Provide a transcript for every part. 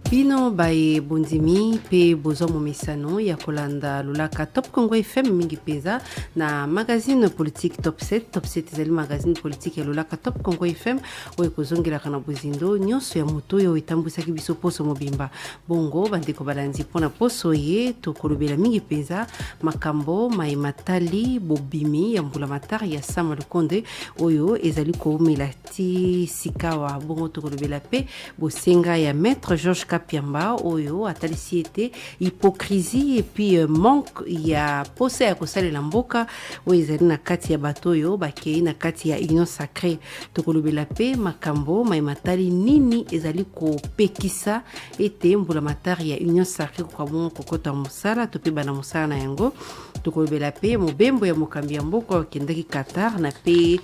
Bino bae bondimi pe bozo momesano ya kolanda lulaka Top Congo FM mingi peza na magazine politique Top 7. Top 7 ezali magazine politique ya lulaka Top Congo FM oyo kozongela kana bozindo nyonso ya moto yo etambusaki biso poso mobimba bongo bandeko balanzi pona poso ye tokolobela mingi peza makambo maimatali bobimi ya mbula matari ya Samuel Konde oyo ezali koumela ti sikawa bongo tokolobela pe bosenga ya maître Georges Kapiamba oyo atalisi ete hypocrisie et puis manque ya posa ya kosalela mboka oyo ezali na kati ya bato oyo bakei na kati ya union sacrée tokolobela pe makambo maimatali nini ezali kopekisa ete mbula matari ya union sacrée kokabongo kokota mosala to pe bana mosala na yango tokolobela pe mobembo ya mokambi ya mboka okendaki Qatar na pe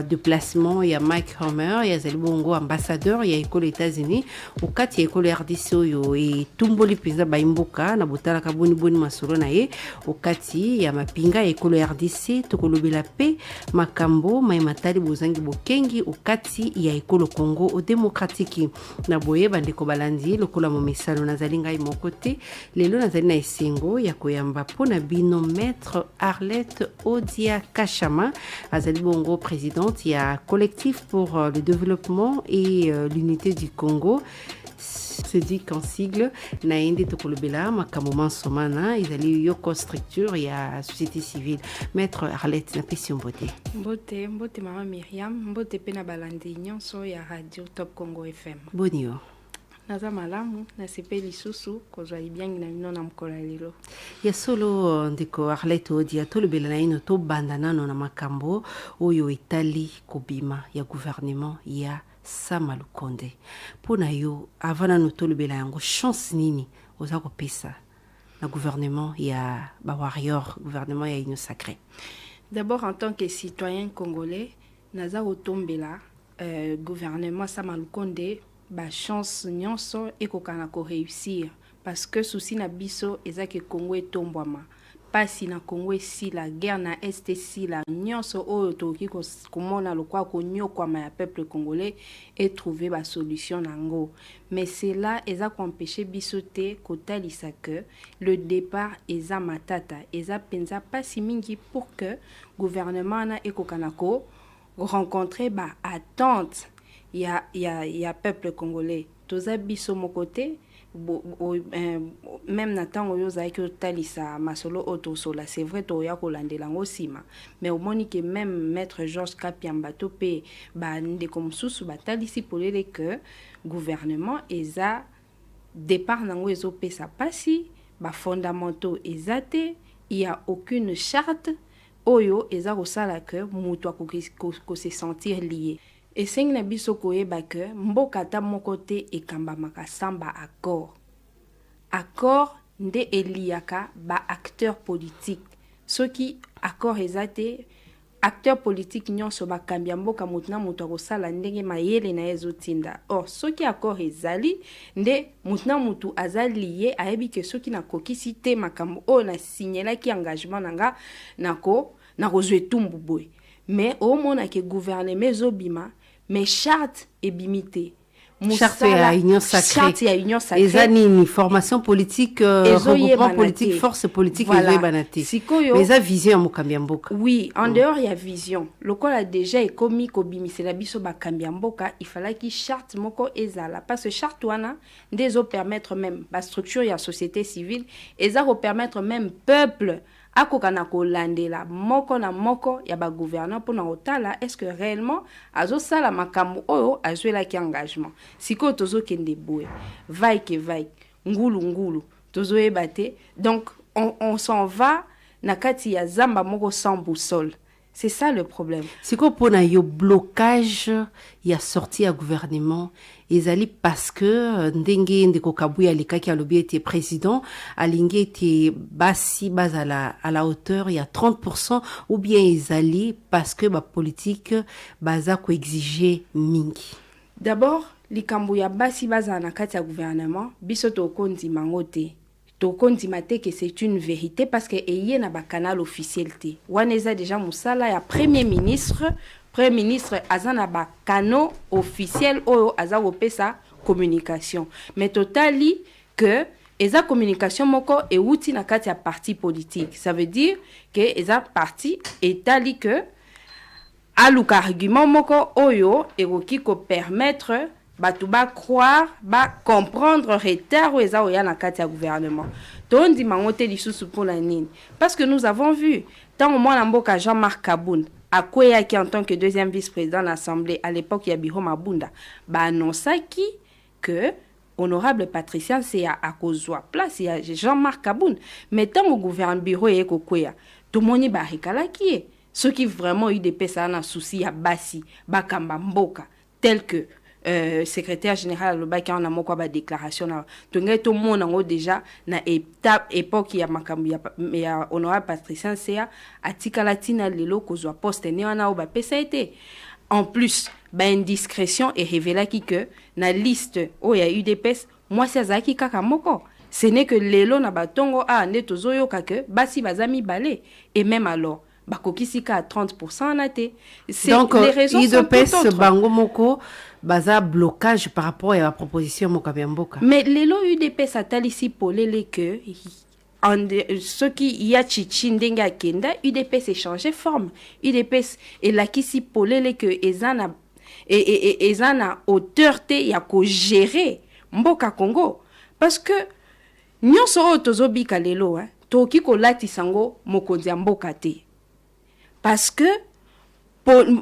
déplacement ya Mike Hammer ya zali bongo ambassadeur ya ekolo États-Unis okati ya ekolo RDC oyo etumboli mpenza baimboka na botalaka boni masolo na ye okati ya mapinga ya ekolo RDC tokolobela pe makambo maimatali bozangi bokengi okati ya ekolo Congo démocratique na boye bandeko balandi lokola momesano nazali ngai moko te lelo nazali na esengo ya koyamba mpona bino maître Arlette Odia Kachama azali bongo présidente ya collectif pour le développement et l'unité du Congo se dit qu'en sigle naende tokolobela makambo mansomana ezali yoko structure ya société civile maître Arlette na pesi mbote mbote mama Myriam mbote pe na balandi nyonso ya radio Top Congo FM bonio naza malamu na sepeli susu kozwa libyangi na mino na mkola lelo ya solo ndeko Arlette Odia tolobela na ino to banda nano na makambo oyo etali kobima ya gouvernement ya Sama Lukonde pona yo avana no tolobela yango chance nini oza kopesa na gouvernement ya ba warrior gouvernement ya union sacrée. D'abord en tant que citoyen congolais naza otombela gouvernement Sama Lukonde ba chance nyonso ekokana ko réussir parce que souci na biso ezake Congo etombwama pasi na Congo si la guerre na este si la nyonso oyo toki komona lokwa konyokwama ya peuple congolais et trouver ba solution nango mais cela eza empêcher biso te kotalisa que le départ eza matata eza penza pasi mingi pour que gouvernement na ekokana ko rencontrer ba attente ya peuple congolais toza biso mo côté même Nathan oyo zaiki otalisa masolo otosola c'est vrai to ya kolandela ngosima mais au moni que même maître Georges Kapiamba to pe ba ndeko mususu batalisi polele que gouvernement eza départ nango ezopesa pasi ba fondamentaux ezate il y a aucune charte oyo eza kosala que mutu ko se sentir lié. Et c'est une biso koyeba que mboka ta moko te ekamba makasamba accord nde eliaka ba acteur politique soki accord ezate acteur politique nyonso bakambia mboka mutuna mutu akosala ndenge mayele na ezotinda or soki accord ezali nde mutuna mutu azaliye ayebi ke soki nakokisi te makambo o na signelaki engagement nanga nako zwetumbu boy mais au mona ke gouvernement ezobima mais charte et bimité charte ya union sacrée ezani ni formation politique regroupement politique force politique voilà. Banate mais eza vision ya mokambi ya mboka oui en dehors ya vision lokola déjà ekomi kobimisela biso bakambi ya mboka il fallait que charte moko ezala parce que charte wana ndezo permettre même ba structure ya société civile eza ko permettre même peuple akokana kolandela moko na moko ya ba gouverneur pour na otala est-ce que réellement azo sala makambo oyo azwela ki engagement siko tozo kende boye vai ngulu tozo ebate donc on s'en va na kati ya zamba moko sans boussole. C'est ça le problème. C'est quoi pour yo blocage ya sorti à gouvernement ezali parce que ndenge ndeko Kabuya likaki alobi était président alingi était basi bazala à la hauteur il y a 30% ou bien ezali parce que ba politique baza ko exiger mingi. D'abord likambo ya basi bazala na kati ya gouvernement biso to kondi mangote tokondima te que c'est une vérité parce que eye na ba canal officiel te waneza déjà musala ya premier ministre azana ba canal officiel oyo aza kopesa communication mais totali que eza communication moko euti na kati ya parti politique. Ça veut dire que eza parti etali que aluka argument moko oyo ekoki ko permettre batu ba croire ba comprendre retard ou eza oya na kati ya gouvernement. Tondi mangote lisusu pour la nini parce que nous avons vu tant au moins mboka Jean-Marc Kaboun akwea qui en tant que deuxième vice-président de l'Assemblée à l'époque ya Biro Mabunda ba annonçaki que honorable Patricien c'est à kozwa place ya Jean-Marc Kaboun mais tant au gouvernement bureau et kokwea tout moni ba rikala qui ceux qui vraiment eu des pesa na souci ya basi ba kamba mboka tel que secrétaire général lobaki en amoko ba déclaration na tongai to monango déjà na époque ya makambu ya honorable Patricien c'est atika latina lelo kozwa poste ne wana ba pesa été en plus ba indiscrétion et révéla que na liste o ya UDPS moi c'est azaki kaka moko ce n'est que lelo na batongo a neto zoyoka que basi bazami balé et même alors bakokisika à 30% naté c'est donc les raisons sont UDPS bango moko baza blocage par rapport à la proposition Mokabiamboka mais lelo UDPS atalisi polele que ce qui y a chichindenga kenda UDPS échanger forme UDPS et la kisi polele que ezana et ezana hauteur te ya ko gérer mboka Congo parce que nyonso oyo tozobika lelo toki kolatisa ngo mokonzi ya mboka te parce que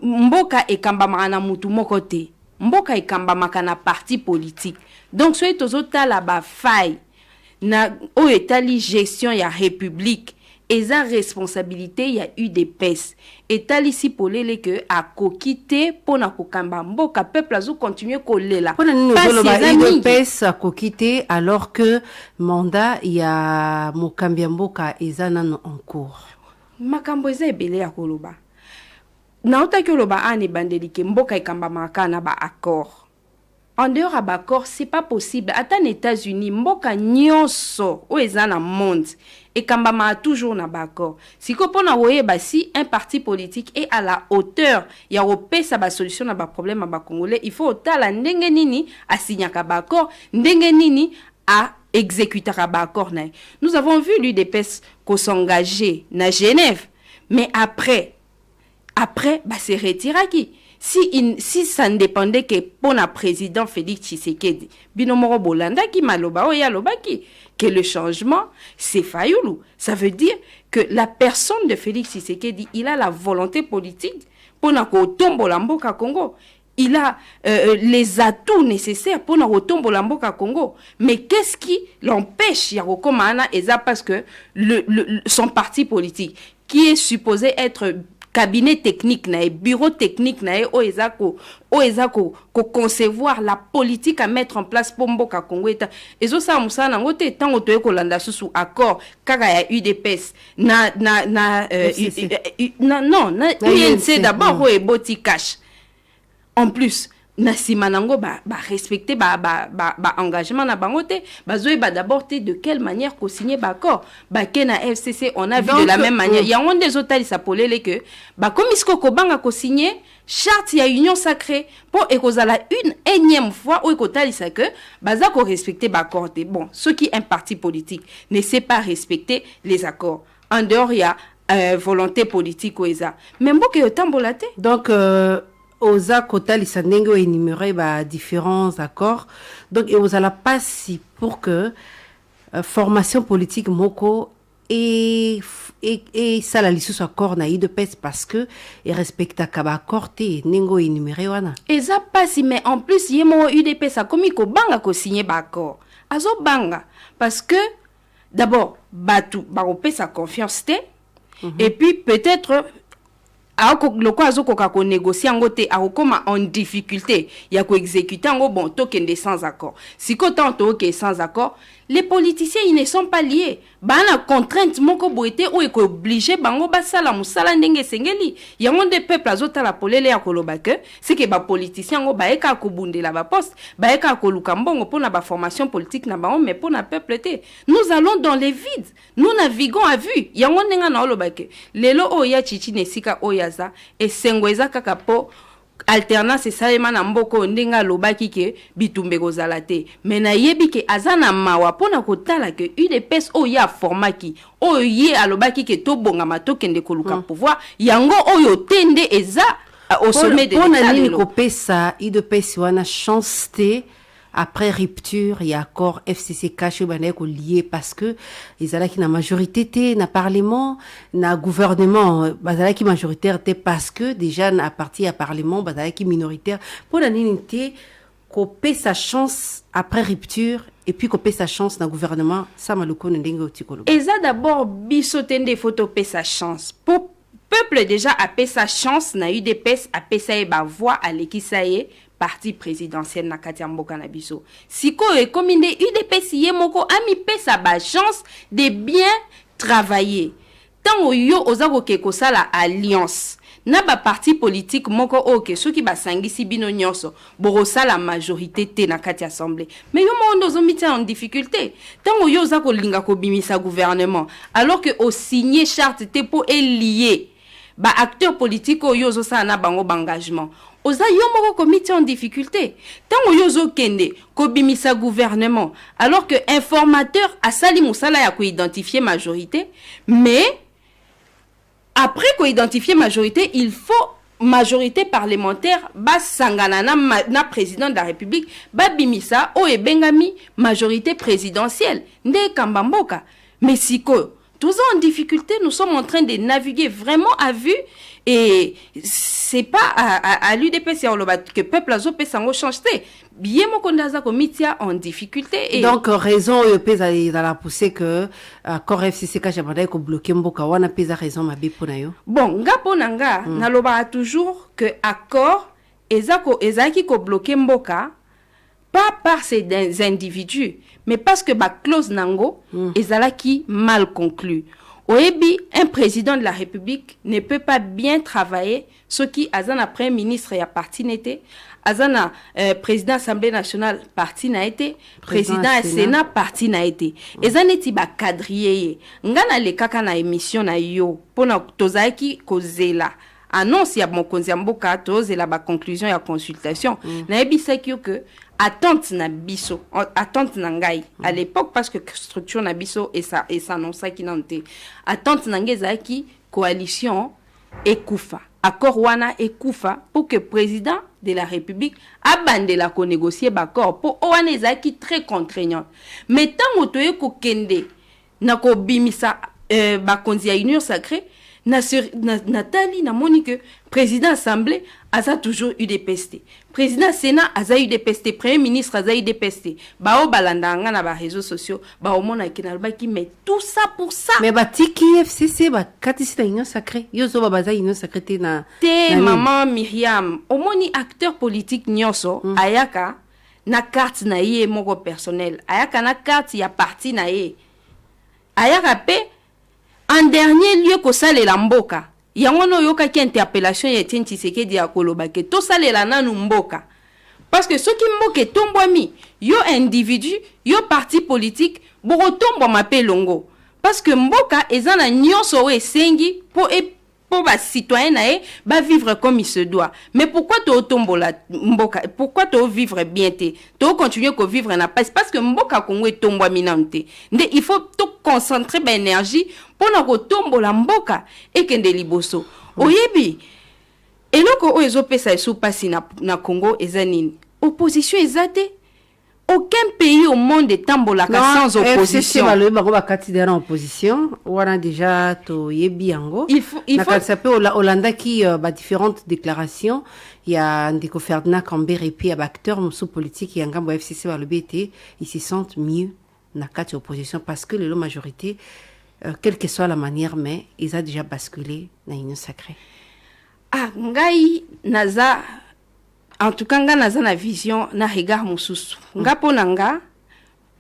mboka ekambamaka na mutu moko te mboka ekambamaka na parti politique donc soki tozotala bafaille na oyo etali gestion ya république eza responsabilité ya UDPS etalisi polele que akoki te mpona kokamba mboka peuple azo continuer kolela mpona nini ozoloba UDPS akoki te alors que mandat ya mokambi ya mboka eza nano en cours makambo eza ebele ya koloba naotaki oloba ane bandelike mboka ekambamaka na ba accord en dehors ba accord c'est pas possible ata na États-Unis mboka nyonso o eza na monde ekambama toujours na ba accord siko pona oyeba si un parti politique est à la hauteur ya opesa ba solution na ba problème ba congolais il faut otala ndenge nini asignaka ba accord ndenge nini a exécutera ba accord na nous avons vu l'UDPS ko s'engager na Genève mais après bah c'est retiraki si ça ne dépendait que pour la président Félix Tshisekedi binomoro bolanda ki maloba oya lobaki que le changement c'est Fayoulou ça veut dire que la personne de Félix Tshisekedi il a la volonté politique pour na ko tombola mboka Congo il a les atouts nécessaires pour na retombola mboka Congo mais qu'est-ce qui l'empêche ya kokomana eza parce que son parti politique qui est supposé être cabinet technique na bureau technique na oezako concevoir la politique à mettre en place pour mboka Congo eta ezo sa musana ngote tango toye kolanda susu accord kaka ya UDPS na UNC d'abord eboti cash en plus na simanango respecter engagement na bangote bazoe d'abord de quelle manière ko signer accord na FCC on a vu donc, de la même manière il y a un des autres ça polele que comme isko ko banga ko signer charte ya union sacrée pour ekozala une énième fois où ekotalisa que baza ko respecter accord bon ceux qui un parti politique ne sait pas respecter les accords en dehors il y a volonté politique oeza même boke yotambola te donc oza kotalisa ndenge o énumérer ba différents accords donc et ozala passi pour que formation politique moko et sala lisusu accord na UDPS parce que et respecta kaba accord te ndenge énumérer wana eza passi mais en plus yemo UDPS a komi ko banga ko signer ba accord azo banga parce que d'abord batu ba opesa confiance te et puis peut-être loko azokoka ko négocier ngo te akoma en difficulté ya ko exécuter ngo bon tokende sans accord siko tanto que sans accord les politiciens ils ne sont pas liés bana contrainte moko boete ou eko obligé bango basala musala ndenge sengeli yango de peuple azota la polele ya koloba que c'est que ba politiciens ngo baeka ko bundela ba poste baeka ko luka mbongo pona ba formation politique na bango mais pona peuple te nous allons dans les vides nous naviguons à vue yango ndenga na oloba que lelo o ya chichi nesika o yaza et sengweza kaka po alternance esalema na mboko ndenga alobaki ke bitumbe kozala te me nayebi ke aza na mawa mpona kotala ke UDPS oyo ye aformaki oyo ye alobaki ke tobongama tokende koluka pouvoir yango oyo te nde eza au sommet de l'État lelo kopesa UDPS wana chance te après rupture et accord FCC caché baneko lié parce que ils allaient qui na majorité té na parlement na gouvernement bazala qui majoritaire té parce que déjà na parti à parlement bazala qui minoritaire pour la ninité couper sa chance après rupture et puis couper sa chance na gouvernement ça maluko ndenge otikolo et ça d'abord biso tende photo pe sa chance pour peuple déjà a pe sa chance na UDPS a pe sa ba voix à l'équisaye parti présidentiel na kati ya mboka na biso sikoyo ekomi nde UDPS ye moko ami pesa ba chance de bien travailler tango yo oza koke kosala alliance na ba parti politique moko oke soki basangisi bino nyonso borosala majorité te na kati assemblée mais yo mo ndozo mitia en difficulté tango yo oza kolinga kobimisa gouvernement alors que au signer charte te po lié ba acteur politique yo zo sa na bango engagement oza yo moko komite en difficulté tango yo zo kende ko bimisa gouvernement alors que informateur asali musala ya ko identifier majorité mais après ko identifier majorité il faut majorité parlementaire ba sangana na président de la République ba bimisa o ebengami majorité présidentielle nde kambamboka mais siko tous en difficulté, nous sommes en train de naviguer vraiment à vue et c'est pas à l'UDPS que le peuple a changé. Bien mon kondaza komitia en difficulté. Donc raison UDPS dans la poussée que corps FCC ka jabada ko bloquer mboka wana pesa raison mabe pona yo. Bon ngapo nanga na loba toujours que accord ezaki ko bloquer mboka pas par ces individus, mais parce que la clause nango ezalaki mal conclue. Oebi, un président de la République ne peut pas bien travailler ce qui azana premier ministre ya parti n'était, azana président Assemblée nationale parti n'a été, président Sénat parti n'a été. Ezaneti ba quadriller. Ngana le kaka na émission na yo pona tozaki kozela. Annonce ya mokonzi ya mboka tozela ba conclusion ya consultation. Na ebisaki que attente na biso, attente na ngai à l'époque parce que structure na biso et ça annonça qui nante. Attente na ngai zaki coalition ekufa. Accord wana ekufa pour que président de la République abandela ko négocier ba accord pour wana zaki très contraignant. Mais tant otoye ko kende na ko bimisa ba konzi ya union sacrée Nathalie n'a monique président assemblée a toujours eu des pestes. Président Sénat a eu des pestes. Premier ministre a eu des pestes. Bao balandanga na ba réseaux sociaux. Bao mona kinalba qui met tout ça pour ça. Mais ba tiki FCC ba katisi na union sacrée. Yozo ba baza union sacrée na. Te maman Myriam. Omoni acteur politique nyonso ayaka na carte na ye moko personnel. Ayaka na carte ya parti na ye. Ayaka pe en dernier lieu ko salela mboka yango no yoka ki interpellation ya Etienne Tshisekedi ya koloba ke to salela nanu mboka parce que soki mboka tombwami yo individu yo parti politique boko tombwa mapelongo parce que mboka ezana nyonso we sengi po ba citoyen nae ba vivre comme il se doit. Mais pourquoi to tombola mboka, pourquoi to vivre bien te to continuer ko vivre na pas parce que mboka Congo tombwa minante nde il faut to concentrer ba énergie pour na ko tombola mboka et kende liboso oyebi eloko o ezopesa esu pasi na Congo ezanini opposition ezate. Aucun pays au monde est tambolaka sans opposition. Opposition. On a déjà to yebiango. Il faut s'appeler Hollanda qui différentes déclarations. Il y a Ndeko Ferdinand Kambere et puis il y a acteurs sous politique et un FCC va le BT. Ils se sentent mieux na kati opposition parce que la majorité, quelle que soit la manière, mais ils ont déjà basculé dans l'union sacrée. Ah, ngai naza. En tout cas, nga naza na vision na regard mususu. Nga ponanga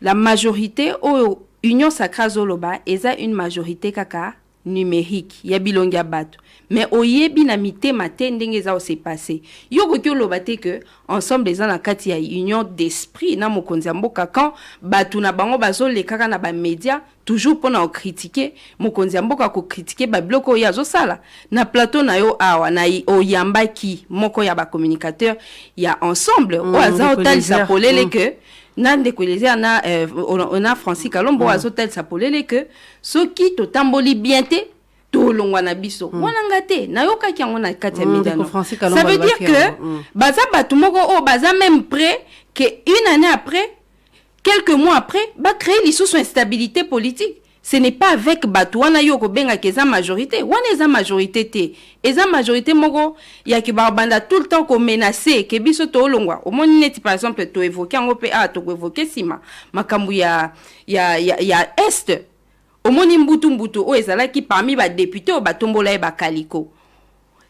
la majorité au union sacrée zoloba eza une majorité kaka numérique ya bilongi ya bato. Mais oyebi na mite mate ndenge za se passer. Yo ko loba te que ensemble eza na kati ya union d'esprit na mokonzi ya mboka quand batu na bango bazolekaka na bamédia toujours mpona critiquer mokonzi ya mboka critiquer babiloko oyo azosala na plateau na yo awa na oyambaki moko ya bacommunicateur ya ensemble oyo aza otalisa polele ke na ndeko elezea na Francis Kalombo azotalisa polele ke soki totamboli bien te tolongwa na biso wana ngate na yokaki yango na kati ya midano ça veut dire que baza batu moko o baza même prêt que une année après quelques mois après ba créer lisusu instabilité politique. Ce n'est pas avec batu wana yo ko benga keza majorité wana eza majorité te eza majorité moko ya ki banda tout le temps ko menacer ke biso to longwa au moins net par exemple to évoquer ngo pe to évoquer sima makambu ya est au moni mbutu o ezalaki parmi ba député o batombola e bakaliko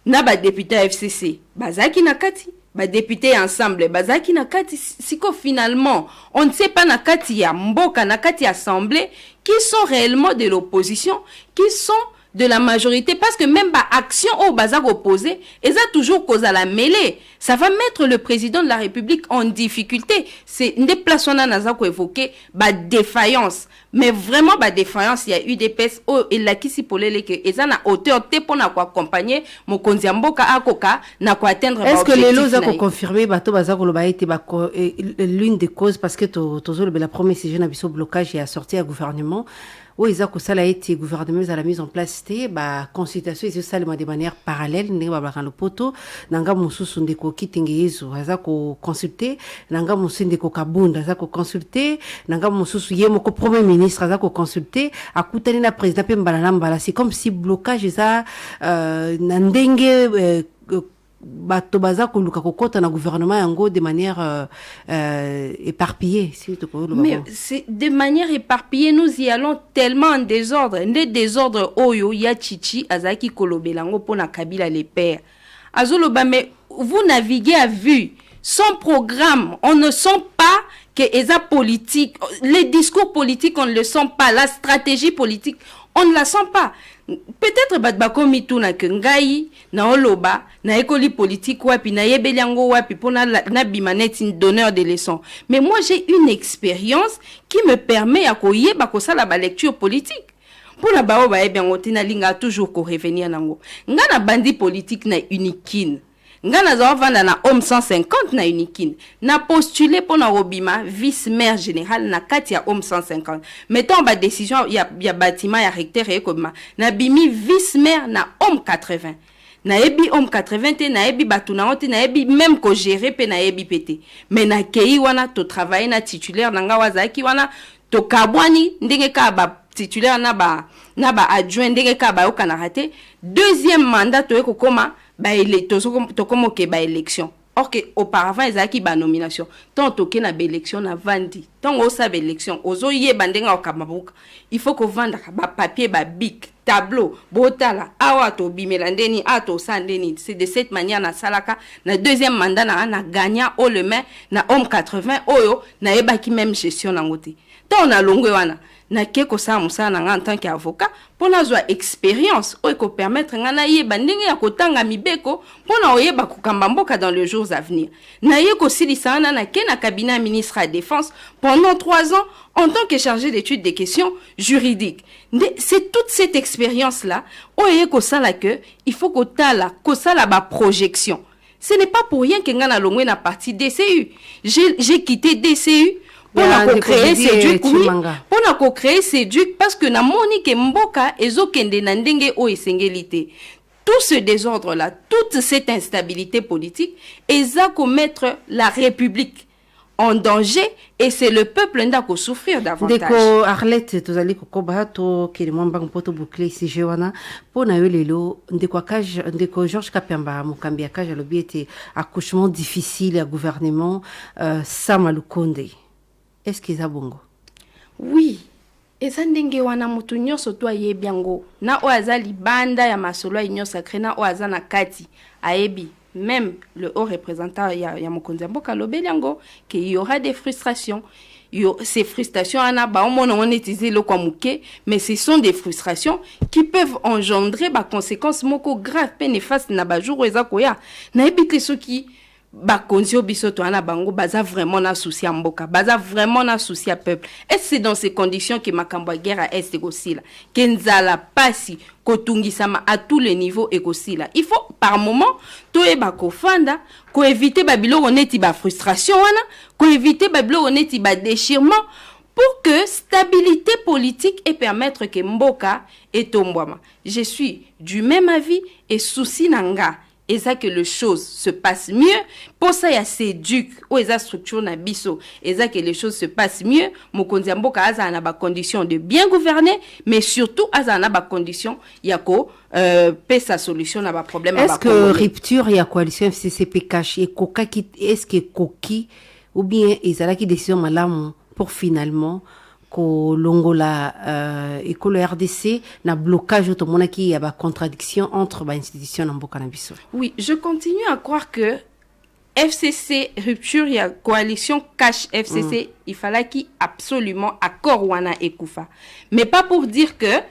na ba député FCC bazaki na kati ba député ensemble bazaki na kati siko finalement on ne sait pas na kati ya mboka na kati assemblée qui sont réellement de l'opposition qui sont de la majorité parce que même ba action au bazar opposé eza toujours cause à la mêlée ça va mettre le président de la République en difficulté c'est une déplacement naza ko évoquer ba défaillance mais vraiment ba défaillance il y a eu des pèses oh et la kisi polele que eza na hauteur te pona ko accompagner mokonzi mboka akoka na ko atteindre est-ce que les lois ko confirmer bato baza ko loba été l'une des causes parce que tozo le la première séjour na biso blocage et a sorti à gouvernement où ils ont ça a été gouvernement à la mise en place té ba consultation et ça de manière parallèle ndenge ba le poto nanga mususu ndeko kitingezo aza ko consulter nanga mususu ndeko kabunda aza ko consulter nanga mususu yemo ko premier ministre aza ko consulter akutani na président pe mbala mbala c'est comme si blocage ça na ndenge bato baza koluka kokota na gouvernement yango de manière éparpillée si tu peux mais c'est de manière éparpillée nous y allons tellement en désordre des désordres oyo ya chichi azaki kolobelango pona Kabila les pères azoloba mais vous naviguez à vue son programme on ne sent pas que eza politique les discours politiques on ne le sent pas la stratégie politique on ne la sent pas. Peut-être batbakomi tuna ke ngai na oloba na école politique wapi na yebeliango wapi pona na bimaneti donneur de leçons mais moi j'ai une expérience qui me permet à koyeba ko sala ba lecture politique pona bao ba ebengo tina linga toujours ko revenir nango ngana bandi politique na uniquine ngana za vanda na homme 150 na uniquine na postulé pour na robima vice maire général na kati ya homme 150 mettons ba décision ya bâtiment ya recteur et comme na bimi vice maire na homme 80 na ebi homme 80 te na ebi batu na honte na ebi même ko gérer pe na ebi pété mais na kei wana to travailler na titulaire na nga wazaki wana to kabwani ndenge ka ba titulaire na ba adjoint ndenge ka ba okana raté deuxième mandat to eko koma ba to komo ke ba élection or que auparavant ezaki ba nomination tant toke na ba élection na vandi tant o sa ba élection ozo yeba ndenga okamabuka il faut ko vanda ba papier ba bic tableau botala awa to bimela ndeni ato sandeni c'est de cette manière na salaka na deuxième mandat na gagnant au le main na homme 80 oyo na yebaki même gestion na ngote tant na longwe wana na keko sa musana nga en tant qu'avocat pona zwa expérience o ko permettre nga na yeba ndenge ya kotanga mibeko pona oyeba kokamba mboka dans les jours à venir na yeko silisana na kena cabinet ministre à défense pendant 3 ans en tant que chargé d'études des questions juridiques c'est toute cette expérience là o yeko sala que il faut ko tala ko sala ba projection ce n'est pas pour rien que nga na longwe na partie DCU j'ai quitté DCU pour créer ces ducs oui pour créer ces ducs parce que na monique mboka ezokende na ndenge o esengelité tout ce désordre là toute cette instabilité politique eza commettre la République en danger et c'est le peuple ndako souffrir davantage. Deko Arlette tozali kokoba to kilimwamba mpoto boucler si jewana pona yo lelo ndeko Georges Kapemba mukambi ya kaja lobi était accouchement difficile à gouvernement Samalukonde. Est-ce qu'ils a bongo? Oui. Eza ndenge wana mutu nyonso to ayebi yango na o azali banda ya masolo ya nyonso sacré na o azana kati ayebi même le haut représentant ya mokonzi mboka lobeli yango que il y aura des frustrations ces frustrations ana ba on utilisé le kwa muke mais ce sont des frustrations qui peuvent engendrer ba conséquences moko grave pe néfaste na ba jour eza koya na ebite soki bakonzi biso to ana bango baza vraiment na souci à mboka, baza vraiment na souci à peuple. Et c'est dans ces conditions que makambo ya guerre à est ekosila, que nzala pasi kotungisama à tous les niveaux ekosila. Il faut par moment toyeba kofanda ko éviter babiloko neti ba frustration wana, ko éviter babiloko neti ba déchirement pour que stabilité politique et permettre que mboka etombwama. Je suis du même avis et souci nanga et ça que les choses se passent mieux. Pour ça, il y a ces ducs ou les structures na biso. Et ça que les choses se passent mieux. Mokonzi mboka aza na ba condition de bien gouverner, mais surtout aza na ba condition yako paie sa solution na ba problème. Est-ce que rupture y a coalition FCCP cache et koka qui est-ce que koki ou bien ezala qui décision malamu pour finalement ko longola et que le RDC na blocage automona qui y a ba contradiction entre ba institutions na mboka na biso. Oui, je continue à croire que FCC rupture y a coalition cash FCC il fallait qu'il absolument accord wana ekufa. Mais pas pour dire que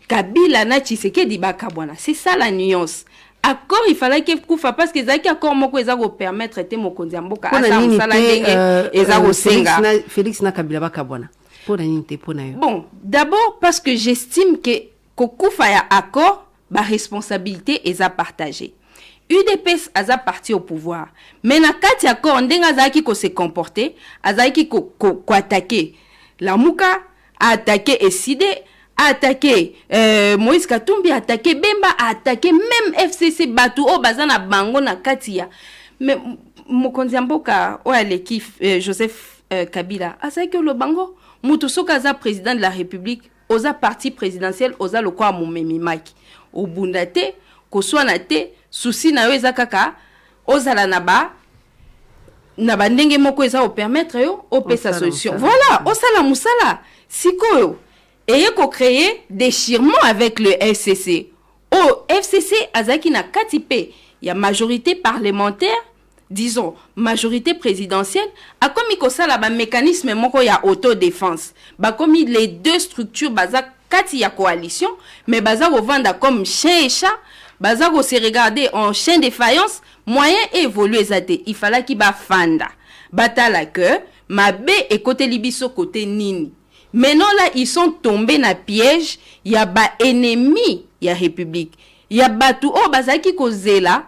Kabila na Tshisekedi bakabwana. C'est ça la nuance. Accord il fallait qu'il koufa parce que zaki accord moko ezako permettre te mokonzi mboka asa musala ndenge ezako senga Félix na Kabila bakabwana. Bon, d'abord parce que j'estime que Kokoufa ya accord, ma responsabilité est à partager. UDPS a parti au pouvoir. Mais na kati accord, ndenga zaki ko se comporter, azaki ko attaquer. La Mouka a attaqué Eside, a attaqué Moïse Katumbi, a attaqué Bemba, a attaqué même FCC Batou o bazana bango na kati ya. Mais mokonzi mboka o aleki Joseph Kabila, azaki le bango Mutu sokaza président de la République, oza parti présidentiel, oza le kwa mumemi maki. Obundate, koswana te, souci na yo eza kaka, oza la naba ndenge moko eza o permettre yo, o pe sa solution. Voilà, osala musala. Sikoyo, eye ko créer déchirement avec le FCC. Oh, FCC azaki na katipe, y a majorité parlementaire, disons, majorité présidentielle, a commis que ça, là, mécanisme moko ya autodéfense. Ba commis les deux structures, baza kati ya coalition, mais baza au vendre comme chien et chat, baza au se regarder en chien de faïence, moyen évoluer zate. Il fallait qu'il ba fanda. Batala que, ma bé et côté libiso côté nini. Maintenant là, ils sont tombés na piège, y a ba ennemi, y a république. Y a batou, oh, baza ki koze là,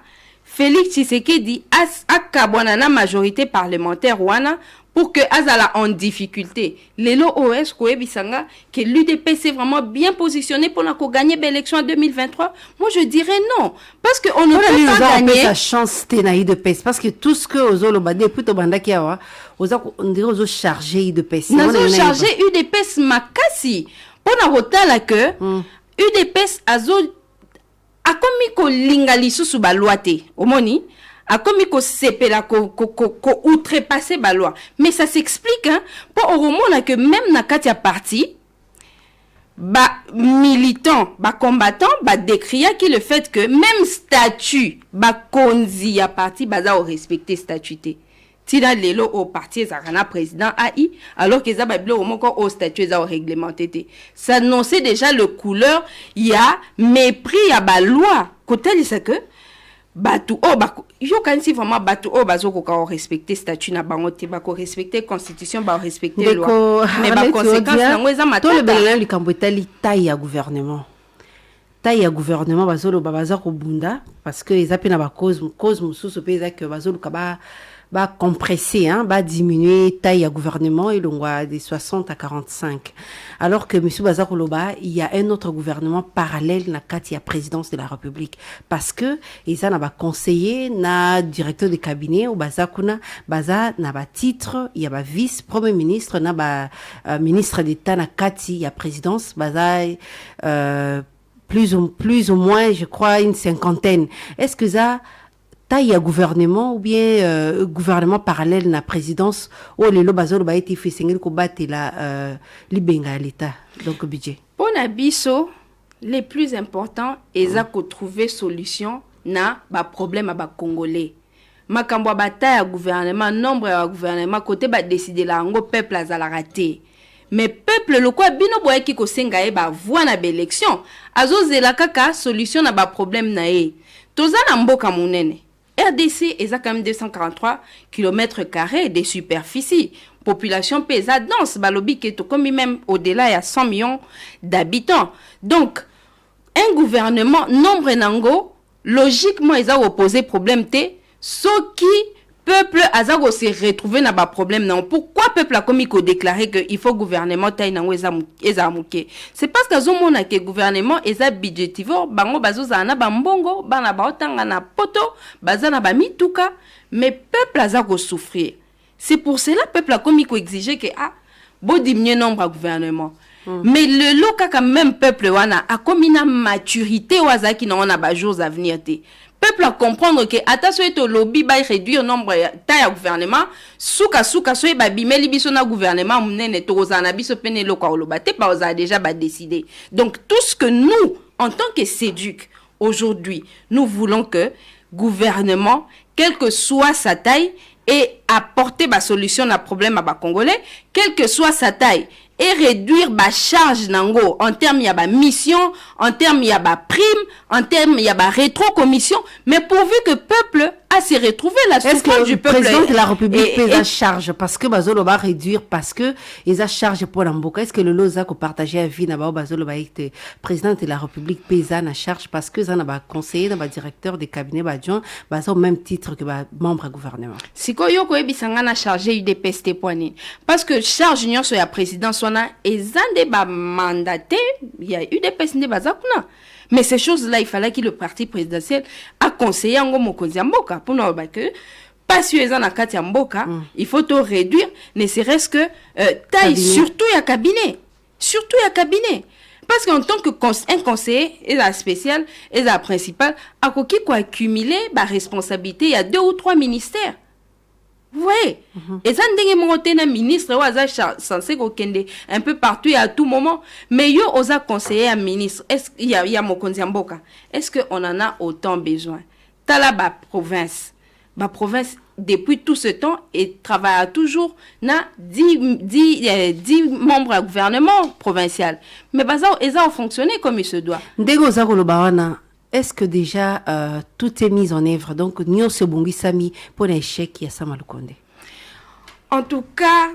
Félix Tshisekedi akabwana na majorité parlementaire wana pour que azala en difficulté. Lelo OS koebisanga que l'UDP s'est vraiment bien positionné pour gagner l'élection en 2023. Moi je dirais non parce que on ne peut pas gagner sa chance tenaï de pèse parce que tout ce que ozolo bande plutôt banda ki awa on dirait ozo charger de pèse. Nazo charger UDP makasi pona hotala que UDP azo a komi ko linga lisusu ba loi te omoni a komi ko sepela ko outrepasser ba loi mais ça s'explique hein pour au moment que même na kati ya parti ba militant ba combattant ba décria qui le fait que même statut ba konzi ya parti baza au respecter statuté tira lelo au parti ezakana président AI alors que za babilo moko au statut za réglementé ça annonçait déjà le couleur il y a mépris ya ba loi côté c'est que batu o ba yo kanisi vraiment batu o bazoko ka respecter statut na bango te ba ko respecter constitution ba respecter loi mais ba conséquence nango eza matata to le belala likambo etali taille ya gouvernement bazolo baza ko bunda parce que ezapi na ba cause mususu pe eza que bazolo ka ba compresser, hein, ba diminuer taille à gouvernement et l'on des 60 à 45. Alors que M. Bazakoloba, il y a un autre gouvernement parallèle na Katia présidence de la République. Parce que, ils ont ba conseiller, na directeur de cabinet, ou Bazakuna, Baza, na ba titre, il y a ba vice, premier ministre, na ba ministre d'État na Kati, il y a présidence, Baza, plus ou moins, je crois, une cinquantaine. Est-ce que ça, taille à gouvernement ou bien gouvernement parallèle na présidence ou les lobazolo ba été fait sengel ko battre la libenga l'état donc budget pour nabiso les plus importants eza ko trouver solution na ba problème ba congolais makambo ba taille à gouvernement nombre ya gouvernement côté ba décider la ngo peuple azala raté mais peuple le quoi bino boye ki ko senga e ba voix na ba élection azozela kaka solution na ba problème na e toza na mboka munene RDC eza quand même 243 km² de superficie. Population pesa dense, balobi ke to comme même au-delà il y a 100 millions d'habitants. Donc un gouvernement nombre nango logiquement ils ont opposé problème te ce qui peuple azago se retrouver na ba problème non. Pourquoi peuple a comme il déclaré que il faut gouvernement taille nango ezamuke. C'est parce que zomona que gouvernement eza budgétivore bango bazoza na ba mbongo bana ba otanga na poto bazana ba mituka mais peuple azago souffrir. C'est pour cela peuple a comme il exiger que bo diminuer nombre à gouvernement. Mais le loka quand même peuple wana a comme une maturité waza qui na on a ba jours à venir te. Peuple à comprendre que attention to lobby ba réduire nombre taille à gouvernement souka so ba bimeli biso na gouvernement munene to ozana biso pene loka olobate ba oza déjà ba décider. Donc tout ce que nous en tant que séduc aujourd'hui nous voulons que gouvernement quelle que soit sa taille et apporter ma solution à problème à bas congolais, quelle que soit sa taille, et réduire ma charge nango en termes y a ma mission, en termes y a ma prime, en termes y a ma rétro-commission, mais pourvu que peuple a se retrouver la souffrance du peuple. Est-ce que le président de la République pèse à charge parce que Bazolo va réduire parce que ils a charge pour l'amboka? Est-ce que le loza ko partager à vie n'aba Bazolo va être président de la République pèse à charge parce que ça n'a pas conseiller n'a pas directeur des cabinets badjon bazo au même titre que membre du gouvernement? Siko yoko ebisanga na chargé UDPS te poani parce que charge union sur la présidence wana ezande ba mandaté il y a UDPS ne bazakuna. Mais ces choses-là, il fallait que le parti présidentiel a conseillé en Mokonzi Mboka pour nous dire que pas si ils en a quatre Mboka, il faut tout réduire, ne serait-ce que taille, surtout il y a cabinet, parce qu'en tant que un conseiller, et la spécial, et la principale, à quoi accumuler la responsabilité, il y a 2 ou 3 ministères. Vous voyez, et ça n'a un ministre censé kende un peu partout et à tout moment. Mais yo osa conseiller un ministre. Est-ce qu'il y a Mokonzi Mboka? Est-ce qu'on en a autant besoin? T'as là ma province depuis tout ce temps et travaille toujours na 10 membres du gouvernement provincial. Mais baza ils ont fonctionné comme il se doit. Ndego za kolobawana. Est-ce que déjà tout est mis en œuvre? Donc, nous sommes sami pour l'échec qui a Samalukonde. En tout cas,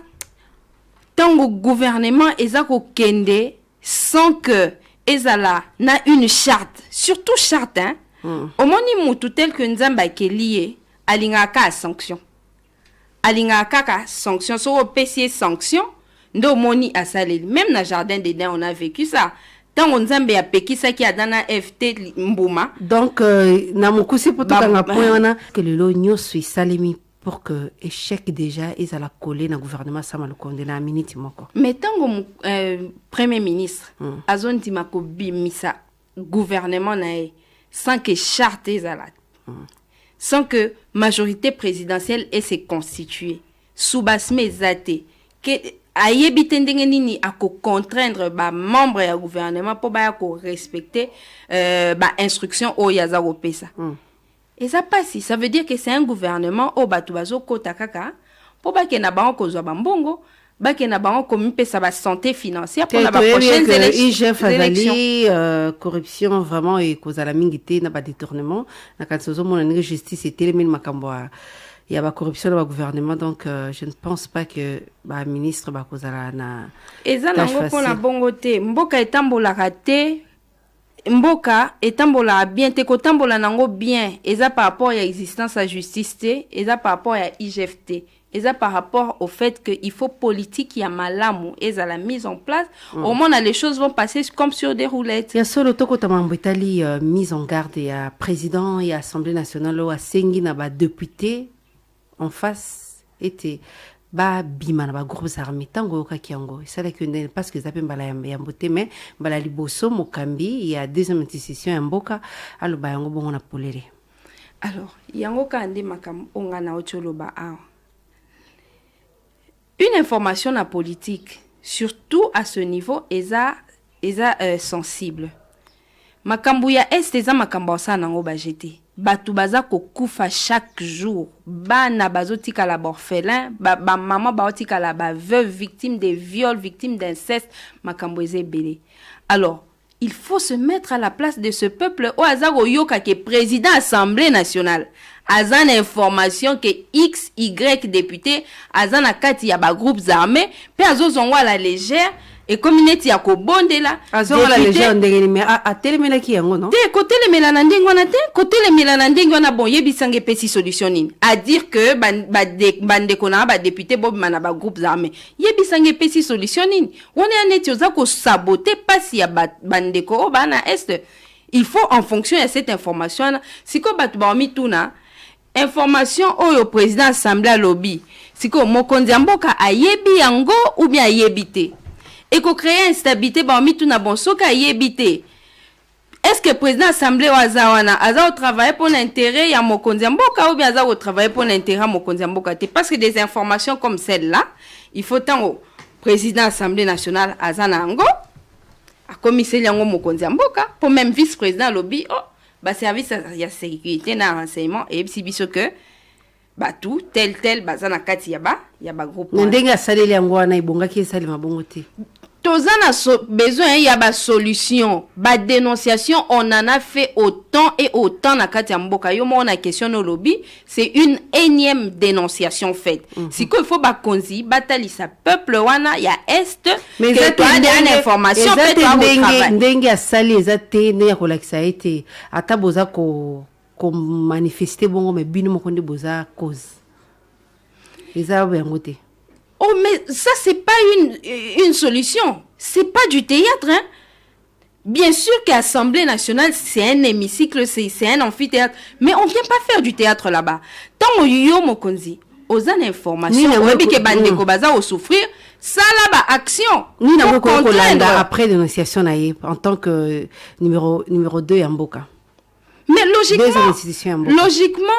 tant que le gouvernement est kende sans que ezala na une charte, surtout charte, hein. Au moment où tel que Nzamba est lié, alingaka sanction. Alingaka sanction, sur le PC sanction, ndo moni a salé. Même dans jardin des dents, on a vécu ça. Tant on Nzambe a peki ça qui a dans la FT Mbuma. Donc na mukusi pour tout kanga point que le logno soit salemi pour que échec déjà ils alla coller dans gouvernement Samalukonde na minute moko. Mais tant que premier ministre azon dimako bimisa gouvernement na sans que charte ezala. Sans que majorité présidentielle ait se constituée. Soubasme zate que ayebi ndenge nini ako contraindre ba membre ya gouvernement pour ba ko respecter ba instruction o yaza opesa. Et ça passe, ça veut dire que c'est un gouvernement au batu bazo kota kaka pour ba ke na ba ko zo ba mbongo ba ke na ba ko mi pesa ba santé financière pour la prochaine élection. Corruption vraiment et cause à la mingité na ba détournement na kansozo mon justice et télémin makambo. Il y a la corruption dans le gouvernement, donc je ne pense pas que le ministre va causer la et ça n'a pas la bonne côté. Mboka etambola raté, Mboka etambola bien, te kotambola nango bien. Et ça par rapport à l'existence à justice, et ça par rapport à IGFT, et ça par rapport au fait qu'il faut politique qui a malamu et ça la mise en place. Au moins les choses vont passer comme sur des roulettes. Il y a solo toko tamambetali mise en garde et à président et à Assemblée nationale ou à sengi na ba député. En face était ba bima na ba groupes armés tango kakiango ça là que parce que ça peut mbala ya mbote mais mbala liboso mokambi il y a deuxième institution ya mboka aloba yango bongo na polere. Alors yango ka ande makam onga na ocholoba a une information na politique surtout à ce niveau eza sensible makambu ya est eza makambo sa nango ba jeté batu baza kokufa chaque jour bana bazotika la orphelin ba maman baotika la ba veuve victime de viol victime d'inceste makambo ezebele. Alors il faut se mettre à la place de ce peuple au hasard yoka ke président assemblée nationale aza na information que x y député aza na kati ya ba groupes armés pe azozongo à la légère et comme neti ya kobondela azongo la légère ndenge mais atelemelaki yango non te kotelemela na ndenge wana te kotelemela na ndenge wana bon yebisange pesi solution nini à dire que bandeko na ba député bobima na ba groupes armés yebisange pesi solution nini wana ya neti oza ko saboter pasi ya bandeko o bana est. Il faut en fonction de cette information siko batu ba mituna information oyo président assemblée lobby siko mokonzi mboka ayebi yango ou bien ayebite et ko créer instabilité ba mituna bon soka ayebite est-ce que président assemblée wazawana aza au travail pour l'intérêt ya mokonzi mboka ou bien aza au travail pour l'intérêt mokonzi mboka te parce que des informations comme celle-là il faut tant au président assemblée nationale azana ngo a commissaire yango mokonzi mboka pour même vice-président lobby oh ba service ya sécurité na renseignement et si biso que ba tout tel bazana kati ya ba groupe ndenge asaleli yango wana ibongaki esali mabongo te tozana besoin ya ba solution ba dénonciation on en a fait autant et autant na kati ya mboka yo mo na question no lobby c'est une énième dénonciation faite si il faut ba konzi batalisa peuple wana ya est mais que toi des informations fait ndenge asali ezate ne ya kolakisa ete ata boza ko manifester bongo mais bino moko ndi boza cause eza yango te. Oh, mais ça, c'est pas une solution. C'est pas du théâtre, hein. Bien sûr qu'Assemblée nationale, c'est un hémicycle, c'est un amphithéâtre. Mais on vient pas faire du théâtre là-bas. Tant yo mokonzi, aux informations, on dit que bande ko baza au souffrir, ça là-bas, action. Ni na ko kolanda après dénonciation naïe en tant que numéro 2 ya mboka. Mais logiquement,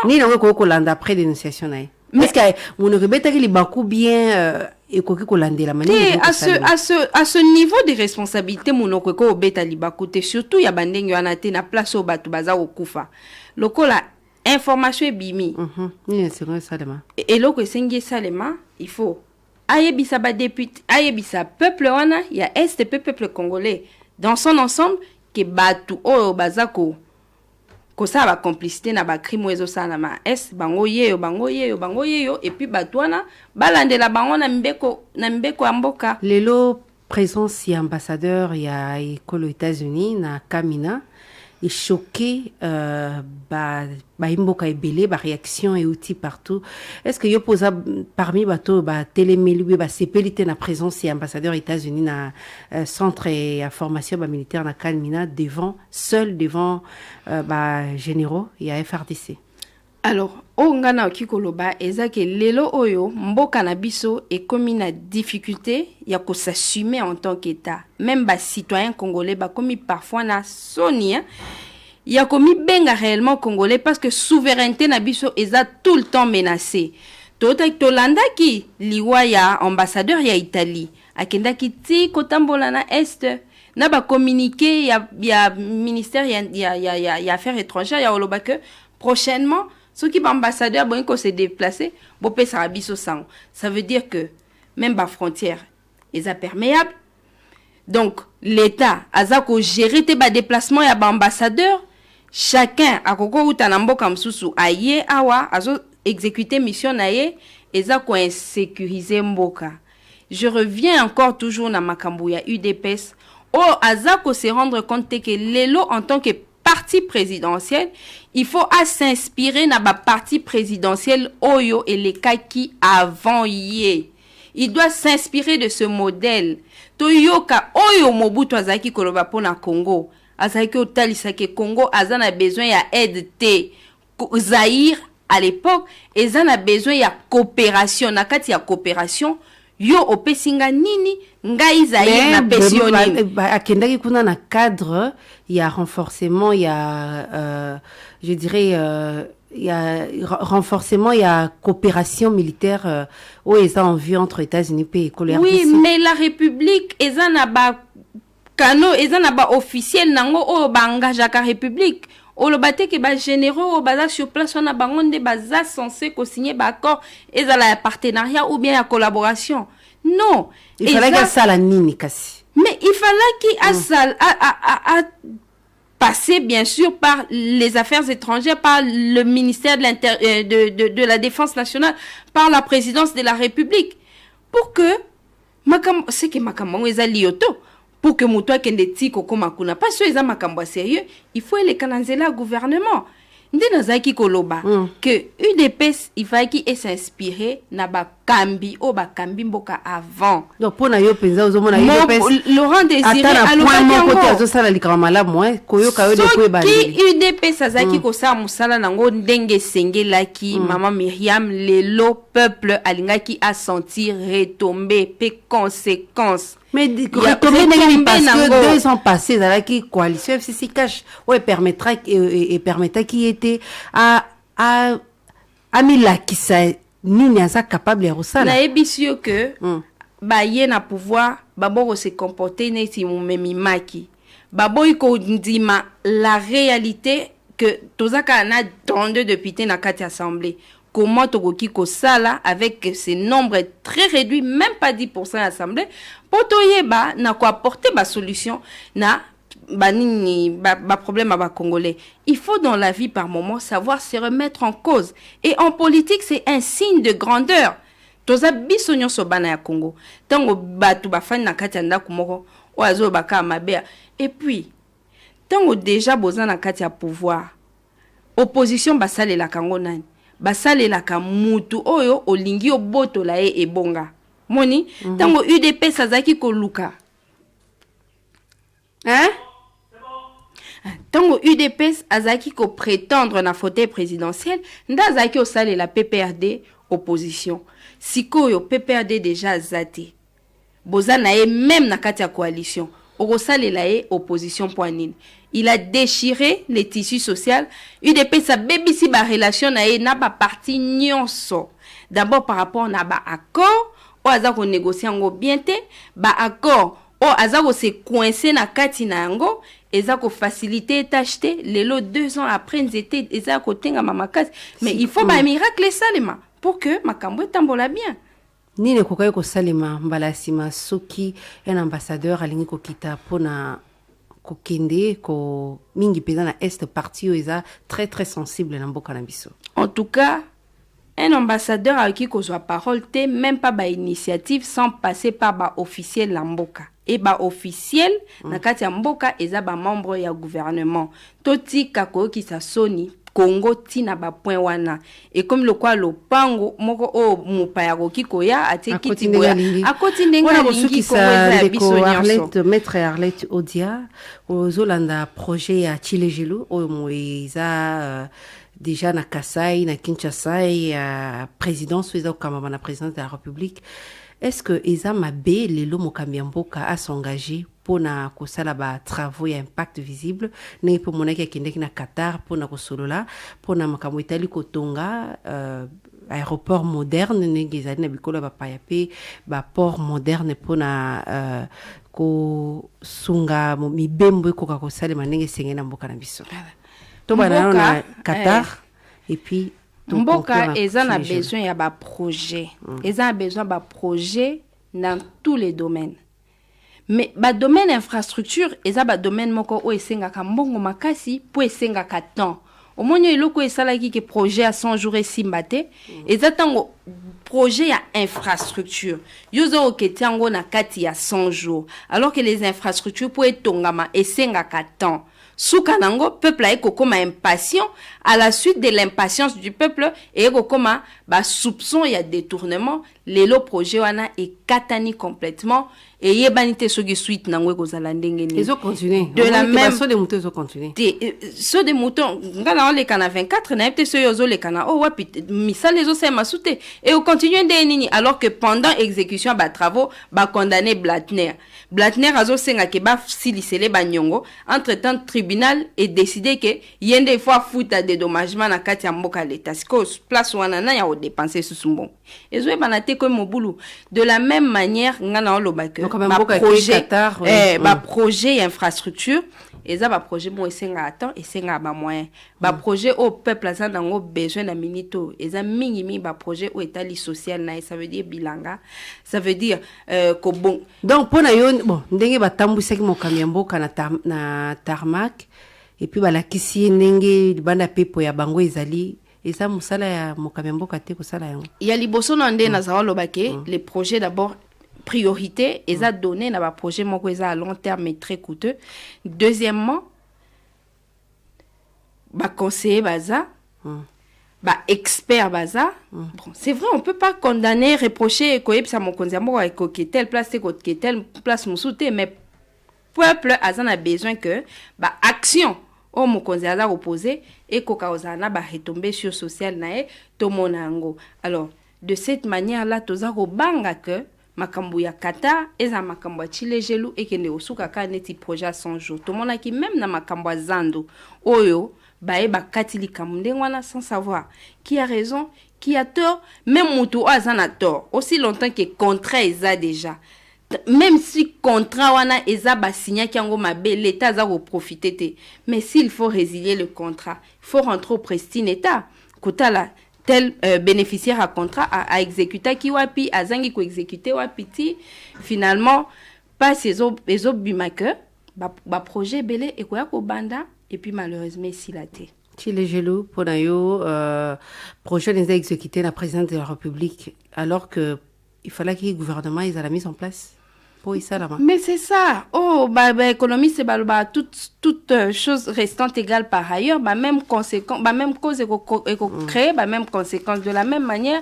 ni na ko kolanda après dénonciation naïe. Mais est-ce que vous ne répétez les bakou bien et quoi que la manière à ce niveau de responsabilité mon ko obeta libaku te surtout ya bandenge wana te na place au batu baza okufa lokola information bimi ni c'est salema et loko sengi salema il faut ayebisa ba député ayebisa peuple wana ya est peuple congolais dans son ensemble que batu o bazako ko ça ba complicité na ba crime ezo sana ma est bango yeyo et puis batwana balandela bango na mbeko ya mboka lelo présence ya ambassadeur ya école aux États-Unis na Kamina est choqué ba imboka ebele ba réaction et outil partout est-ce que yo posa parmi bato ba télémeli ba sepelité na présence ya ambassadeur États-Unis na centre et formation ba militaire na Kamina devant ba généraux ya FRDC. Alors ngana okikoloba ezake lelo oyo mboka na biso et comme na difficulté ya ko s'assumer en tant qu'État même ba citoyens congolais ba comme parfois na soni ya komi benga réellement congolais parce que souveraineté na biso eza tout le temps menacée tolanda ki liwa ya ambassadeur ya Italie akendaki ti kotambola na est na ba communiqué ya ministère ya affaires étrangères ya oloba que prochainement ceux qui ambassadeur bon ko se déplacer bo pesa rabiso sang ça veut dire que même ba frontière est perméable donc l'état azako gérer te ba déplacement ya ba ambassadeur chacun akoko utana mboka msusu aye awa azo exécuter mission naye ezako insécuriser mboka. Je reviens encore toujours na makambo ya UDPS azako se rendre compte que lelo en tant que parti présidentiel, il faut s'inspirer na ba parti présidentiel oyo et les cas qui avant yé. Il doit s'inspirer de ce modèle. Toyoka oyo Mobutu azaki koloba pona Congo. Azaki otalisa ke Congo azana besoin ya aide te. Zaïre à l'époque, ezana besoin ya coopération. Na kati ya coopération, yo opesinga nini ngai Zaïre na pesio nini. Akendaki kuna na cadre ya renforcement ya je dirais il y a renforcement, il y a coopération militaire où ils ont en vue entre États-Unis et Colombie. Oui, mais la République, ils en a ba kano, ils en a ba officiel nango o ba engage la République. O le bate que ba généraux o baza sur place on a bangonde baza censé co-signer ba accord et ça la partenariat ou bien la collaboration. Non, il fallait que ça la nini kasi. Mais il fallait qu'il a passer bien sûr par les affaires étrangères, par le ministère de la Défense nationale, par la présidence de la République, pour que c'est que makambo eza lioto, pour que muto akende tiko koma kuna pas so eza makambo sérieux, il faut les kananzela gouvernement. Nde nazaki koloba que UDPS il fallait qu'il s'inspirer na bakambi o bakambi mboka avant. Donc pour na yo penza ozomona UDPS Laurent Désiré alobaki côté azosala likama malamu koyoka yo de ko ebandeli. Qui UDPS azaki ko sa musala nango ndenge sengelaki maman Myriam lelo peuple alingaki a sentir retomber pe conséquences. Mais retomber parce que 2 ans passés dans la coalition FCC cash ouais permettra qui était à Amila qui ça nini asa capable ya rusala na ebisio que ba ye na pouvoir babo se comporter neti mumemi maki babo iko ndima la réalité que tozaka na 32 députés na kati assemblée. Comment Togoki Kosala avec ces nombres très réduits, même pas 10% à l'Assemblée, pour toyeba n'a quoi apporter ma solution na problème à Congolais. Il faut dans la vie par moment savoir se remettre en cause. Et en politique, c'est un signe de grandeur. Toza bisonyo sobana ya Congo. Tango batu bafani na kati anda kumoko oazo baka mabea. Et puis tango déjà bozan na kati ya pouvoir. Opposition basale la Congo nani. Basale la kamutu oyo olingi oboto la ebonga. Moni tango UDP sazaki ko luka. Hein? Tango UDP azaki ko prétendre na fauteuil présidentiel, ndazaki osale la PPRD opposition. Sikoyo PPRD déjà zate. Bozana même na kati ya coalition. Orosale la opposition poinine. Il a déchiré les tissus sociaux. UDP sa bébisi ba relation na ba parti nyonso. D'abord par rapport na ba accord, o azako négocier ngo bien te, ba accord, o azako se coincer na kati na ngo, ezako faciliter t'acheter lelo 2 ans après nzete ezako tenga mamakasi. Mais il faut ba miracle salema pour que makambo tambola bien. Nini kokaye ko salema mbala sima soki un ambassadeur alingi ko kita pona kokende ko mingi peza na est parti eza très très sensible na mboka na biso. En tout cas, un ambassadeur a qui ko soit parole te même pas ba initiative sans passer par ba officiel la mboka. Et ba officiel na kati ya mboka eza ba membre ya gouvernement. Toti kako ki sa soni Congo tina ba point wana. Et comme le quoi le pango moko o mupaya kiko ya ate kiti boya akoti ndenga lingi Congo za biso nyonso. Maître Arlette Odia ozolanda projet ya Chilejelo o moiza déjà na Kasai na Kinshasa ya présidence eza kama na présidence de la République. Est-ce que Eza Mabe lelo mokambiamboka a s'engager pour na kosala ba travaux ya impact visible ne pour monaki akendeki na Qatar pour na kosolola pour na makambo itali kotonga aéroport moderne ne gezali na bikolo ba payape ba port moderne pour na ko sunga mibembo ko ka kosala manenge senge na mboka na biso to bana na Qatar et puis Mboka eza na besoin ya ba projet. Eza a besoin ba projet dans tous les domaines. Mais ba domaine infrastructure eza ba domaine moko o esenga ka mbongo makasi po esenga ka temps. Au moins eloko esalaki ke projet à 100 jours esimbate eza tango projet ya infrastructure. Yozo oketiango na kati ya 100 jours alors que les infrastructures po etongama esenga ka temps. Soukanango, peuple a comme impatient, à la suite de l'impatience du peuple, et comme soupçon, il y a détournement, les lots projets wana est katani complètement, et yebanite sogi suite nangwe gozalandenge ni. Ils ont continué. De la même. Ceux des moutons ils ont continué. Ceux des moutons, ngana on les cana 24, na peut ceux yozo les cana. Oh wapi, misal les os ma soute. Et on continue de nini, alors que pendant exécution ba travaux, ba condamné Blattner. Blattner azo senga ke ba silisele ba nyongo. Entre-temps, tribunal est décidé que yende fois fout à dédommagement na kati ya mboka l'état. Siko place wana na ya o dépenser sous son et zo banate comme mon boulot. De la même manière, ngana on lo ba que ba projet Qatar, ba projet infrastructure et ça ba projet bon esenga attend et senga ba moyen. Ba projet au peuple ça dango besoin na minito et ça mingi ba projet au état social na ça veut dire bilanga. Ça veut dire ko bon. Donc pour na yo bon ndenge batambusaki mokambi mboka na tarmac et puis balakisi ndenge bana pepo ya bango ezali eza musala ya mokamemboka te kosala yango. Ya liboso na nde na zawa lobake les projets d'abord priorité eza donné na ba projet moko eza à long terme mais très coûteux. Deuxièmement ba conseiller baza ba expert baza bon c'est vrai on peut pas condamner reprocher koyebisa mokonzi moko ko telle place que telle place musute mais peuple a besoin que ba action o mokonzi aza reposer et ko kaozana ba retomber sur social nae to monango. Alors de cette manière là toza ko banga que makambo ya kata eza makambo chile gelu et kende osuka ka neti projet à 100 jours to mona ki même na makambo zando oyo bae bakati likambo wana sans savoir qui a raison qui a tort même mutu azana tort aussi longtemps que contrat eza déjà même si contrat wana eza ba signer kiango mabe l'état za profiter te mais s'il faut résilier le contrat il faut rentrer au prestine état kotala tel bénéficiaire à contrat à exécuter qui wapi azangi ko exécuter wapi ti finalement pas ces bimake ba projet belé et ko banda et puis malheureusement ici la té Chile Gelou pour yo projet les exécuté la présidente de la République alors que il fallait que le gouvernement ils a la mise en place pour ça là. Mais c'est ça. Oh bah économie c'est bah toute chose restant égale par ailleurs bah même conséquence bah même cause créer bah même conséquence de la même manière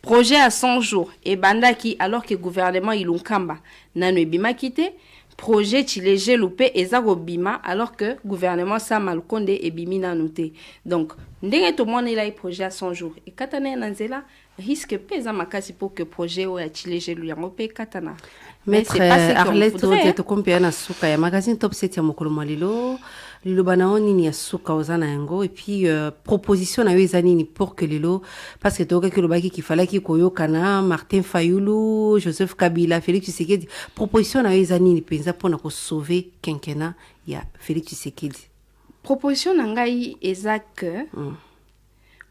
projet à 100 jours et banda qui alors que gouvernement il unkamba nanu bima quitté projet chilege loupé ezako bima alors que gouvernement sa malkonde et bimina noté donc ndenge tout monde il a projet à 100 jours et katana nanzela risque pesa makasi pour que projet o ya chilege lu yango pe katana. Maître Arlette Oteto kompia na suka ya magazine Top 7 ya mokolo malilo lilo banao nini ya suka ozana yango et puis proposition na yo ezanini pour que lelo parce que toka ke lobaki ki fallait ki koyokana Martin Fayulu Joseph Kabila Félix Tshisekedi proposition na yo ezanini penza pona ko sauver quinquennat ya Félix Tshisekedi. Proposition na ngai eza que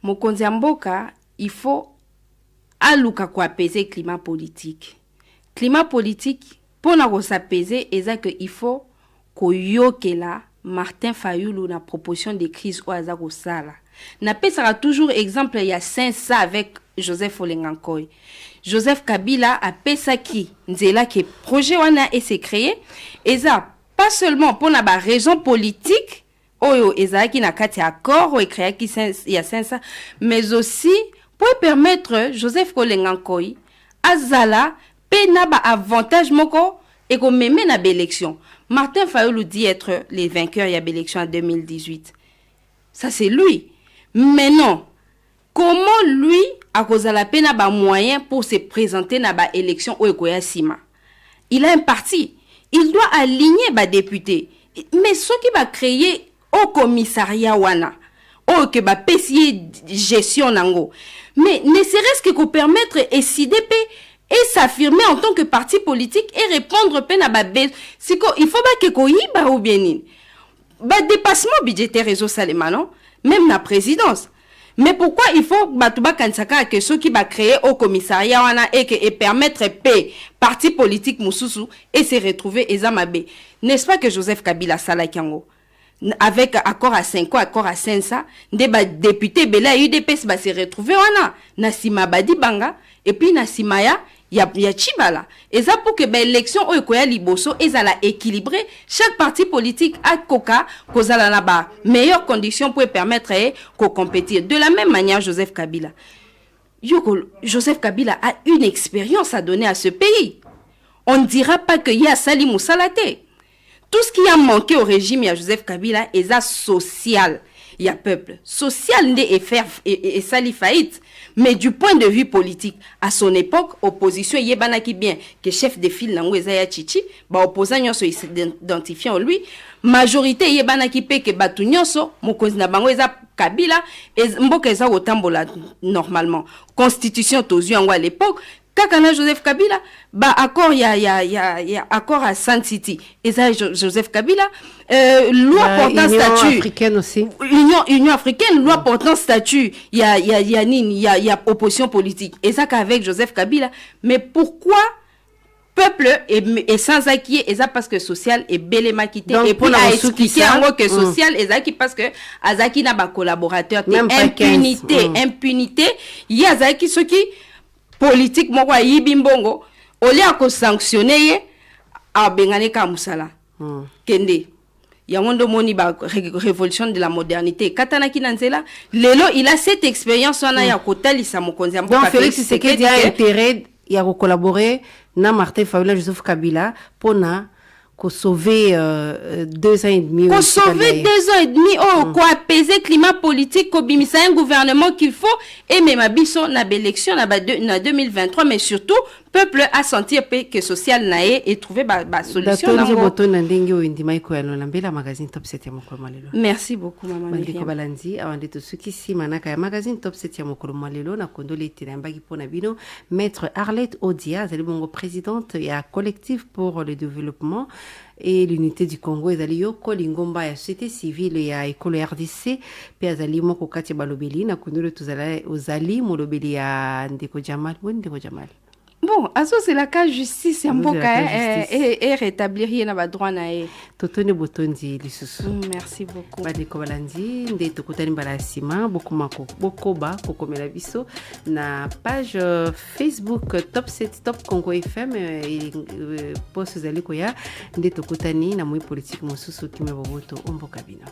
mokonzi ya mboka il faut aluka ko apaiser climat politique. Climat politique, pour nous s'apaiser, c'est qu'il faut que la Martin Fayulu na proposition de crise au Azago Sala. Na sera toujours exemple, il y a 500 avec Joseph Olengankoy. Joseph Kabila a pesa qui, nzela que projet wana et s'est créé, et ça, pas seulement pour la raison politique, oyo ezaki na kati accord, ou créé qui il y a 500, mais aussi pour permettre Joseph Olengankoy, Azala, na ba avantage moko et ko meme na élection. Martin Fayulu dit être les vainqueurs ya élection en 2018. Ça c'est lui. Mais non. Comment lui a cause la peine ba moyen pour se présenter na ba élection au ekoya sima. Il a un parti. Il doit aligner ba député. Mais ce qui va créer au commissariat wana au que ba pesier gestion nango. Mais ne serait-ce que pour permettre SIDP et s'affirmer en tant que parti politique et répondre peine à babé. C'est quoi il faut pas que koyiba ou bien ba dépassement budgétaire réseau Salema non même la présidence. Mais pourquoi il faut batuba kansaka que ceux qui va créer au commissariat wana et permettre paix parti politique mususu et se retrouver ezamabe. N'est-ce pas que Joseph Kabila Salakiango avec accord à 5 ans, accord à 500, des députés bela UDPS va se retrouver wana na sima badi banga et puis na simaya ya chibala et ça pour que l'élection o koya liboso ezala équilibré chaque parti politique a koka kozala na ba meilleures conditions pour permettre ko compétir de la même manière Joseph Kabila a une expérience à donner à ce pays. On ne dira pas que y a Sali Moussalate. Tout ce qui a manqué au régime y a Joseph Kabila est social. Il y a peuple social et sali faillite. Mais du point de vue politique, à son époque, opposition yebana qui bien que chef de file nango ezaya chichi, ba opposant nyonso identifiant lui, majorité yebana qui pe que batu nyonso mokonzi na bango eza Kabila mboka eza otambola normalement. Constitution tozu yango à l'époque Kakana Joseph Kabila, bah accord y a accord à Sun City. Et ça Joseph Kabila, loi portant statut. Union africaine aussi. Union africaine, loi portant statut. Il y a opposition politique. Et ça qu'avec Joseph Kabila. Mais pourquoi peuple et sans acquis et ça parce que social est bel makité donc, et puis à expliquer ça, en gros que social et ça qui parce que azaki n'a pas collaborateur impunité impunité il y a azaki ce qui politique moko yibimbongo au lieu de sanctionner a bengane ka musala kende Yamondo moni ba révolution de la modernité katana kinanzela lelo il a cette expérience on a ya kotalisa mokonzi donc Félix Tshisekedi a intérêt ya collaborer na Martin Fayulu Joseph Kabila pour sauver 2 ans et demi. Pour sauver 2 ans et demi, quoi apaiser le climat politique, quoi bimisa un gouvernement qu'il faut, et même à biso na élection na 2023, mais surtout, peuple a senti que social nae et trouver ba solution. Merci beaucoup, maman. Bandeko Balanzi, avant de tout ce qui s'y manaka ya magazine Top 7 ya mokolo malelo na kondole tirambaki pona bino, maître Arlette Odia, bongo présidente ya collectif pour le développement et l'unité du Congo ezali yo kolingomba ya société civile ya ekolo RDC pe azali moko kati balobeli na kondole tuzala ozali molobeli ya ndeko Jamal ndeko Jamal. Bon, c'est la cas justice et rétablir rien à droit nae. Totone botondi lisusu. Merci beaucoup. Bandeko Balanzi, nde tokutani balasima bokoba kokomela biso na page Facebook Top 7 Top Congo FM post zali koya nde tokutani na moi politique mosusu kimebo boto omboka bino.